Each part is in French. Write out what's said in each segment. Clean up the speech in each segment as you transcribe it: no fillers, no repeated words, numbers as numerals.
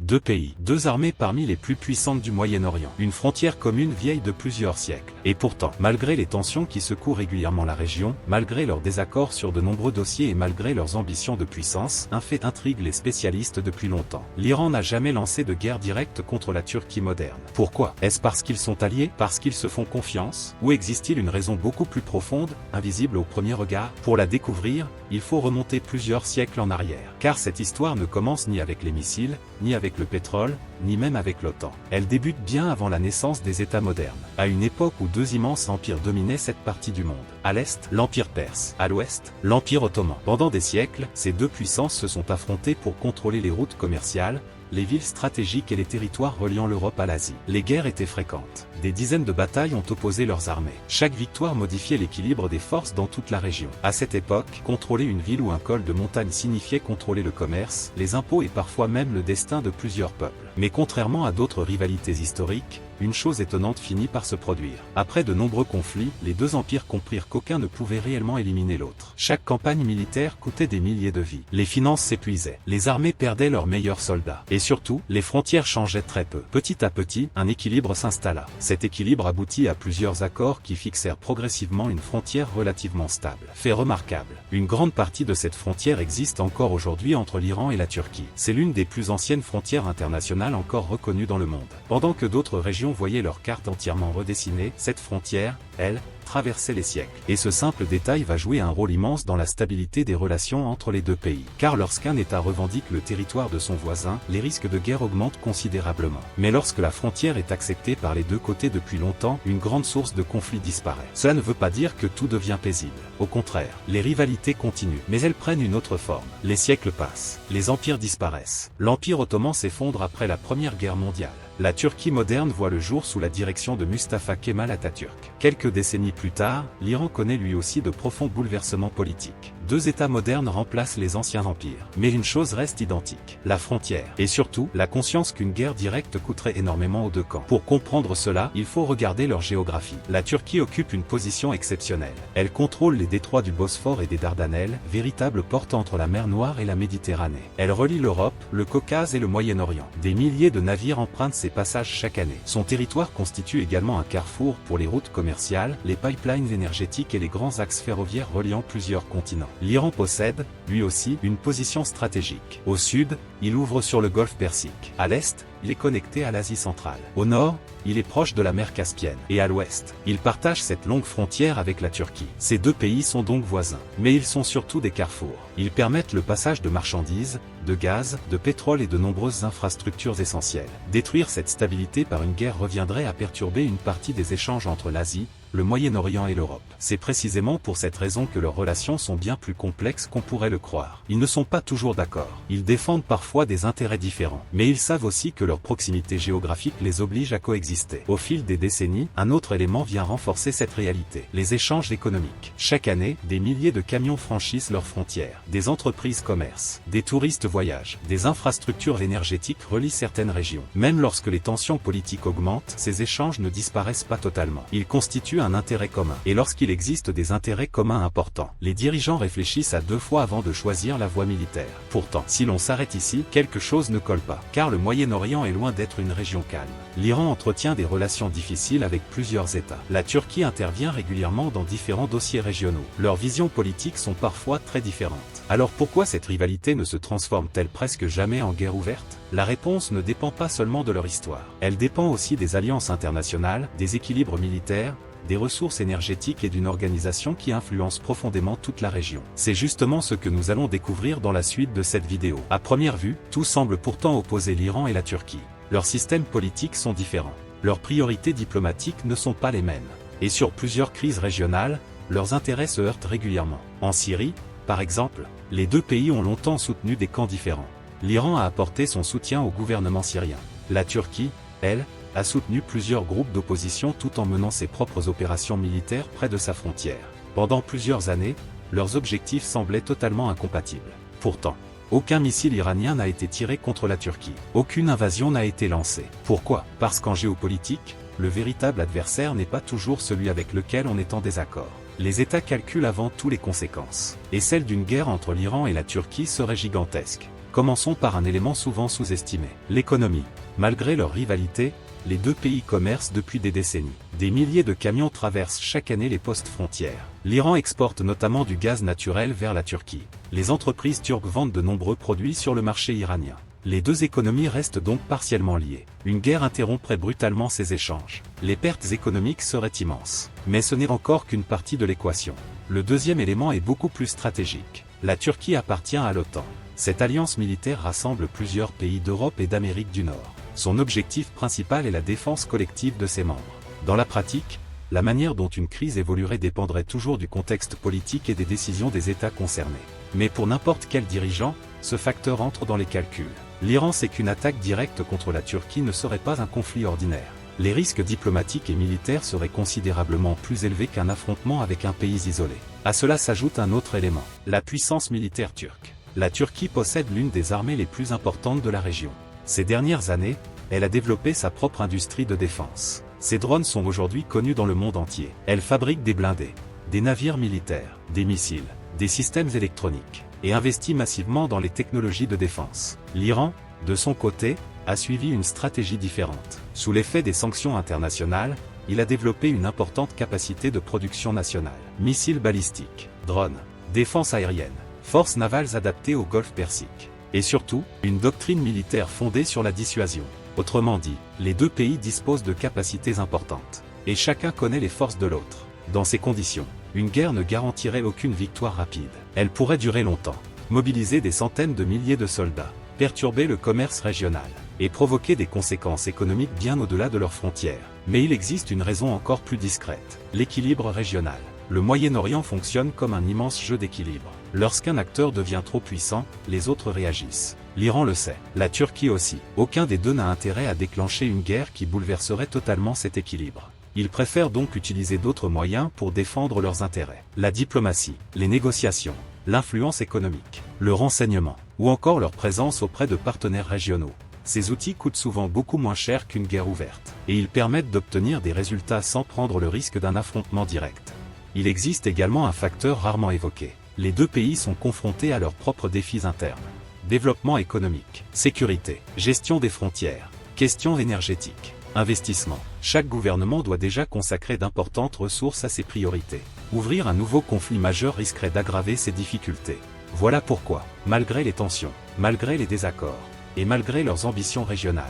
Deux pays, deux armées parmi les plus puissantes du Moyen-Orient, une frontière commune vieille de plusieurs siècles. Et pourtant, malgré les tensions qui secouent régulièrement la région, malgré leurs désaccords sur de nombreux dossiers et malgré leurs ambitions de puissance, un fait intrigue les spécialistes depuis longtemps. L'Iran n'a jamais lancé de guerre directe contre la Turquie moderne. Pourquoi? Est-ce parce qu'ils sont alliés? Parce qu'ils se font confiance? Ou existe-t-il une raison beaucoup plus profonde, invisible au premier regard? Pour la découvrir, il faut remonter plusieurs siècles en arrière. Car cette histoire ne commence ni avec les missiles, ni avec le pétrole, ni même avec l'OTAN. Elle débute bien avant la naissance des États modernes, à une époque où deux immenses empires dominaient cette partie du monde. À l'est, l'Empire perse, à l'ouest, l'Empire ottoman. Pendant des siècles, ces deux puissances se sont affrontées pour contrôler les routes commerciales, les villes stratégiques et les territoires reliant l'Europe à l'Asie. Les guerres étaient fréquentes. Des dizaines de batailles ont opposé leurs armées. Chaque victoire modifiait l'équilibre des forces dans toute la région. À cette époque, contrôler une ville ou un col de montagne signifiait contrôler le commerce, les impôts et parfois même le destin de plusieurs peuples. Mais contrairement à d'autres rivalités historiques, une chose étonnante finit par se produire. Après de nombreux conflits, les deux empires comprirent qu'aucun ne pouvait réellement éliminer l'autre. Chaque campagne militaire coûtait des milliers de vies. Les finances s'épuisaient. Les armées perdaient leurs meilleurs soldats. Et surtout, les frontières changeaient très peu. Petit à petit, un équilibre s'installa. Cet équilibre aboutit à plusieurs accords qui fixèrent progressivement une frontière relativement stable. Fait remarquable, une grande partie de cette frontière existe encore aujourd'hui entre l'Iran et la Turquie. C'est l'une des plus anciennes frontières internationales encore reconnues dans le monde. Pendant que d'autres régions voyaient leur carte entièrement redessinée, cette frontière, elle, traversait les siècles. Et ce simple détail va jouer un rôle immense dans la stabilité des relations entre les deux pays. Car lorsqu'un État revendique le territoire de son voisin, les risques de guerre augmentent considérablement. Mais lorsque la frontière est acceptée par les deux côtés depuis longtemps, une grande source de conflit disparaît. Cela ne veut pas dire que tout devient paisible. Au contraire, les rivalités continuent, mais elles prennent une autre forme. Les siècles passent, les empires disparaissent. L'Empire ottoman s'effondre après la Première Guerre mondiale. La Turquie moderne voit le jour sous la direction de Mustafa Kemal Atatürk. Quelques décennies plus tard, l'Iran connaît lui aussi de profonds bouleversements politiques. Deux États modernes remplacent les anciens empires. Mais une chose reste identique, la frontière. Et surtout, la conscience qu'une guerre directe coûterait énormément aux deux camps. Pour comprendre cela, il faut regarder leur géographie. La Turquie occupe une position exceptionnelle. Elle contrôle les détroits du Bosphore et des Dardanelles, véritables portes entre la mer Noire et la Méditerranée. Elle relie l'Europe, le Caucase et le Moyen-Orient. Des milliers de navires empruntent ces passages chaque année. Son territoire constitue également un carrefour pour les routes commerciales, les pipelines énergétiques et les grands axes ferroviaires reliant plusieurs continents. L'Iran possède, lui aussi, une position stratégique. Au sud, il ouvre sur le golfe Persique. À l'est, il est connecté à l'Asie centrale. Au nord, il est proche de la mer Caspienne. Et à l'ouest, il partage cette longue frontière avec la Turquie. Ces deux pays sont donc voisins. Mais ils sont surtout des carrefours. Ils permettent le passage de marchandises, de gaz, de pétrole et de nombreuses infrastructures essentielles. Détruire cette stabilité par une guerre reviendrait à perturber une partie des échanges entre l'Asie, le Moyen-Orient et l'Europe. C'est précisément pour cette raison que leurs relations sont bien plus complexes qu'on pourrait le croire. Ils ne sont pas toujours d'accord. Ils défendent parfois des intérêts différents. Mais ils savent aussi que leur proximité géographique les oblige à coexister. Au fil des décennies, un autre élément vient renforcer cette réalité. Les échanges économiques. Chaque année, des milliers de camions franchissent leurs frontières. Des entreprises commercent. Des touristes voyagent. Des infrastructures énergétiques relient certaines régions. Même lorsque les tensions politiques augmentent, ces échanges ne disparaissent pas totalement. Ils constituent un intérêt commun. Et lorsqu'il existe des intérêts communs importants, les dirigeants réfléchissent à deux fois avant de choisir la voie militaire. Pourtant, si l'on s'arrête ici, quelque chose ne colle pas. Car le Moyen-Orient est loin d'être une région calme. L'Iran entretient des relations difficiles avec plusieurs États. La Turquie intervient régulièrement dans différents dossiers régionaux. Leurs visions politiques sont parfois très différentes. Alors pourquoi cette rivalité ne se transforme-t-elle presque jamais en guerre ouverte? La réponse ne dépend pas seulement de leur histoire. Elle dépend aussi des alliances internationales, des équilibres militaires, des ressources énergétiques et d'une organisation qui influence profondément toute la région. C'est justement ce que nous allons découvrir dans la suite de cette vidéo. À première vue, tout semble pourtant opposer l'Iran et la Turquie. Leurs systèmes politiques sont différents. Leurs priorités diplomatiques ne sont pas les mêmes. Et sur plusieurs crises régionales, leurs intérêts se heurtent régulièrement. En Syrie, par exemple, les deux pays ont longtemps soutenu des camps différents. L'Iran a apporté son soutien au gouvernement syrien. La Turquie, elle, a soutenu plusieurs groupes d'opposition tout en menant ses propres opérations militaires près de sa frontière. Pendant plusieurs années, leurs objectifs semblaient totalement incompatibles. Pourtant, aucun missile iranien n'a été tiré contre la Turquie. Aucune invasion n'a été lancée. Pourquoi? Parce qu'en géopolitique, le véritable adversaire n'est pas toujours celui avec lequel on est en désaccord. Les États calculent avant tout les conséquences. Et celle d'une guerre entre l'Iran et la Turquie serait gigantesque. Commençons par un élément souvent sous-estimé, l'économie. Malgré leur rivalité, les deux pays commercent depuis des décennies. Des milliers de camions traversent chaque année les postes frontières. L'Iran exporte notamment du gaz naturel vers la Turquie. Les entreprises turques vendent de nombreux produits sur le marché iranien. Les deux économies restent donc partiellement liées. Une guerre interromprait brutalement ces échanges. Les pertes économiques seraient immenses. Mais ce n'est encore qu'une partie de l'équation. Le deuxième élément est beaucoup plus stratégique. La Turquie appartient à l'OTAN. Cette alliance militaire rassemble plusieurs pays d'Europe et d'Amérique du Nord. Son objectif principal est la défense collective de ses membres. Dans la pratique, la manière dont une crise évoluerait dépendrait toujours du contexte politique et des décisions des États concernés. Mais pour n'importe quel dirigeant, ce facteur entre dans les calculs. L'Iran sait qu'une attaque directe contre la Turquie ne serait pas un conflit ordinaire. Les risques diplomatiques et militaires seraient considérablement plus élevés qu'un affrontement avec un pays isolé. À cela s'ajoute un autre élément, la puissance militaire turque. La Turquie possède l'une des armées les plus importantes de la région. Ces dernières années, elle a développé sa propre industrie de défense. Ses drones sont aujourd'hui connus dans le monde entier. Elle fabrique des blindés, des navires militaires, des missiles, des systèmes électroniques, et investit massivement dans les technologies de défense. L'Iran, de son côté, a suivi une stratégie différente. Sous l'effet des sanctions internationales, il a développé une importante capacité de production nationale. Missiles balistiques, drones, défense aérienne, forces navales adaptées au Golfe Persique. Et surtout, une doctrine militaire fondée sur la dissuasion. Autrement dit, les deux pays disposent de capacités importantes. Et chacun connaît les forces de l'autre. Dans ces conditions, une guerre ne garantirait aucune victoire rapide. Elle pourrait durer longtemps, mobiliser des centaines de milliers de soldats, perturber le commerce régional, et provoquer des conséquences économiques bien au-delà de leurs frontières. Mais il existe une raison encore plus discrète, l'équilibre régional. Le Moyen-Orient fonctionne comme un immense jeu d'équilibre. Lorsqu'un acteur devient trop puissant, les autres réagissent. L'Iran le sait, la Turquie aussi. Aucun des deux n'a intérêt à déclencher une guerre qui bouleverserait totalement cet équilibre. Ils préfèrent donc utiliser d'autres moyens pour défendre leurs intérêts. La diplomatie, les négociations, l'influence économique, le renseignement, ou encore leur présence auprès de partenaires régionaux. Ces outils coûtent souvent beaucoup moins cher qu'une guerre ouverte, et ils permettent d'obtenir des résultats sans prendre le risque d'un affrontement direct. Il existe également un facteur rarement évoqué. Les deux pays sont confrontés à leurs propres défis internes. Développement économique, sécurité, gestion des frontières, questions énergétiques, investissement. Chaque gouvernement doit déjà consacrer d'importantes ressources à ses priorités. Ouvrir un nouveau conflit majeur risquerait d'aggraver ces difficultés. Voilà pourquoi, malgré les tensions, malgré les désaccords, et malgré leurs ambitions régionales,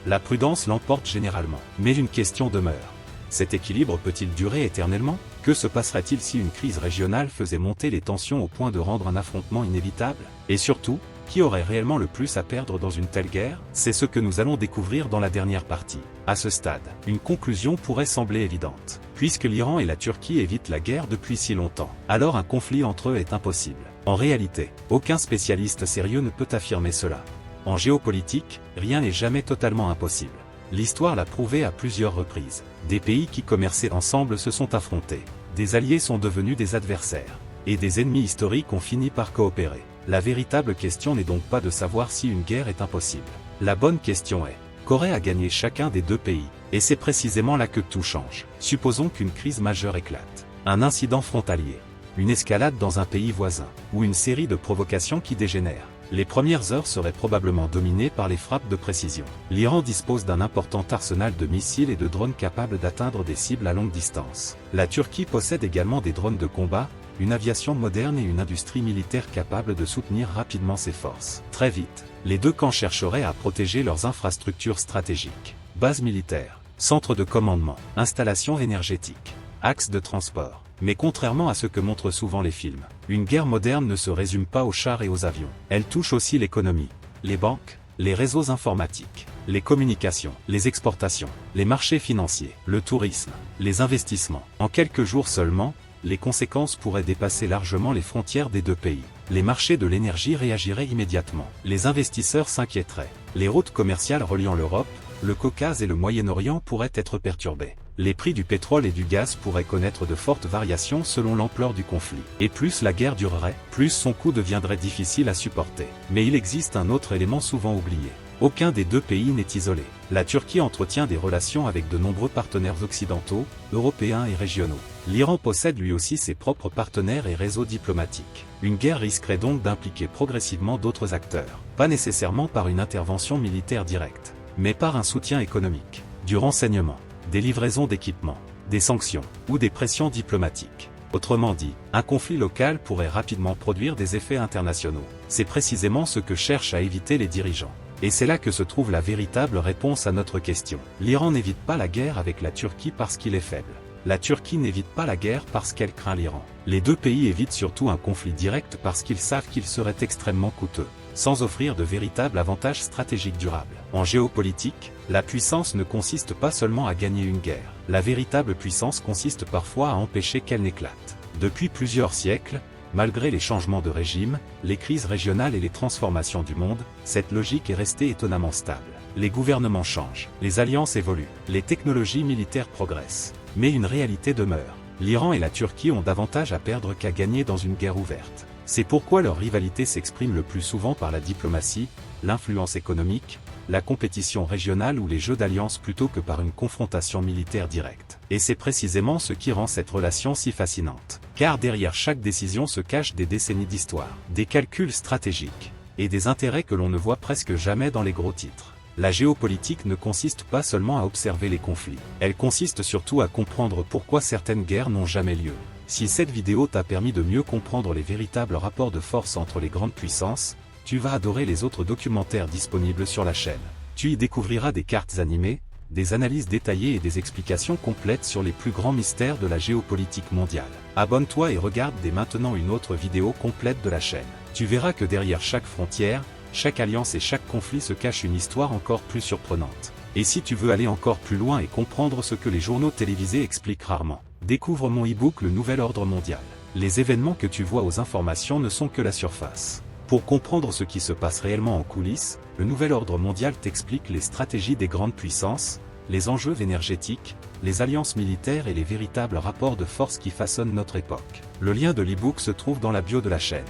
la prudence l'emporte généralement. Mais une question demeure. Cet équilibre peut-il durer éternellement ? Que se passerait-il si une crise régionale faisait monter les tensions au point de rendre un affrontement inévitable ? Et surtout, qui aurait réellement le plus à perdre dans une telle guerre ? C'est ce que nous allons découvrir dans la dernière partie. À ce stade, une conclusion pourrait sembler évidente. Puisque l'Iran et la Turquie évitent la guerre depuis si longtemps, alors un conflit entre eux est impossible. En réalité, aucun spécialiste sérieux ne peut affirmer cela. En géopolitique, rien n'est jamais totalement impossible. L'histoire l'a prouvé à plusieurs reprises. Des pays qui commerçaient ensemble se sont affrontés. Des alliés sont devenus des adversaires. Et des ennemis historiques ont fini par coopérer. La véritable question n'est donc pas de savoir si une guerre est impossible. La bonne question est, qu'aurait à gagner chacun des deux pays ? Et c'est précisément là que tout change. Supposons qu'une crise majeure éclate. Un incident frontalier. Une escalade dans un pays voisin. Ou une série de provocations qui dégénèrent. Les premières heures seraient probablement dominées par les frappes de précision. L'Iran dispose d'un important arsenal de missiles et de drones capables d'atteindre des cibles à longue distance. La Turquie possède également des drones de combat, une aviation moderne et une industrie militaire capable de soutenir rapidement ses forces. Très vite, les deux camps chercheraient à protéger leurs infrastructures stratégiques. Bases militaires, centres de commandement, installations énergétiques, axes de transport. Mais contrairement à ce que montrent souvent les films, une guerre moderne ne se résume pas aux chars et aux avions. Elle touche aussi l'économie, les banques, les réseaux informatiques, les communications, les exportations, les marchés financiers, le tourisme, les investissements. En quelques jours seulement, les conséquences pourraient dépasser largement les frontières des deux pays. Les marchés de l'énergie réagiraient immédiatement. Les investisseurs s'inquiéteraient. Les routes commerciales reliant l'Europe, le Caucase et le Moyen-Orient pourraient être perturbées. Les prix du pétrole et du gaz pourraient connaître de fortes variations selon l'ampleur du conflit. Et plus la guerre durerait, plus son coût deviendrait difficile à supporter. Mais il existe un autre élément souvent oublié. Aucun des deux pays n'est isolé. La Turquie entretient des relations avec de nombreux partenaires occidentaux, européens et régionaux. L'Iran possède lui aussi ses propres partenaires et réseaux diplomatiques. Une guerre risquerait donc d'impliquer progressivement d'autres acteurs, pas nécessairement par une intervention militaire directe, mais par un soutien économique, du renseignement, des livraisons d'équipements, des sanctions, ou des pressions diplomatiques. Autrement dit, un conflit local pourrait rapidement produire des effets internationaux. C'est précisément ce que cherchent à éviter les dirigeants. Et c'est là que se trouve la véritable réponse à notre question. L'Iran n'évite pas la guerre avec la Turquie parce qu'il est faible. La Turquie n'évite pas la guerre parce qu'elle craint l'Iran. Les deux pays évitent surtout un conflit direct parce qu'ils savent qu'il serait extrêmement coûteux, sans offrir de véritables avantages stratégiques durables. En géopolitique, la puissance ne consiste pas seulement à gagner une guerre. La véritable puissance consiste parfois à empêcher qu'elle n'éclate. Depuis plusieurs siècles, malgré les changements de régime, les crises régionales et les transformations du monde, cette logique est restée étonnamment stable. Les gouvernements changent, les alliances évoluent, les technologies militaires progressent. Mais une réalité demeure. L'Iran et la Turquie ont davantage à perdre qu'à gagner dans une guerre ouverte. C'est pourquoi leur rivalité s'exprime le plus souvent par la diplomatie, l'influence économique, la compétition régionale ou les jeux d'alliance plutôt que par une confrontation militaire directe. Et c'est précisément ce qui rend cette relation si fascinante. Car derrière chaque décision se cachent des décennies d'histoire, des calculs stratégiques, et des intérêts que l'on ne voit presque jamais dans les gros titres. La géopolitique ne consiste pas seulement à observer les conflits, elle consiste surtout à comprendre pourquoi certaines guerres n'ont jamais lieu. Si cette vidéo t'a permis de mieux comprendre les véritables rapports de force entre les grandes puissances, tu vas adorer les autres documentaires disponibles sur la chaîne. Tu y découvriras des cartes animées, des analyses détaillées et des explications complètes sur les plus grands mystères de la géopolitique mondiale. Abonne-toi et regarde dès maintenant une autre vidéo complète de la chaîne. Tu verras que derrière chaque frontière, chaque alliance et chaque conflit se cache une histoire encore plus surprenante. Et si tu veux aller encore plus loin et comprendre ce que les journaux télévisés expliquent rarement, découvre mon e-book Le Nouvel Ordre Mondial. Les événements que tu vois aux informations ne sont que la surface. Pour comprendre ce qui se passe réellement en coulisses, le Nouvel Ordre Mondial t'explique les stratégies des grandes puissances, les enjeux énergétiques, les alliances militaires et les véritables rapports de force qui façonnent notre époque. Le lien de l'e-book se trouve dans la bio de la chaîne.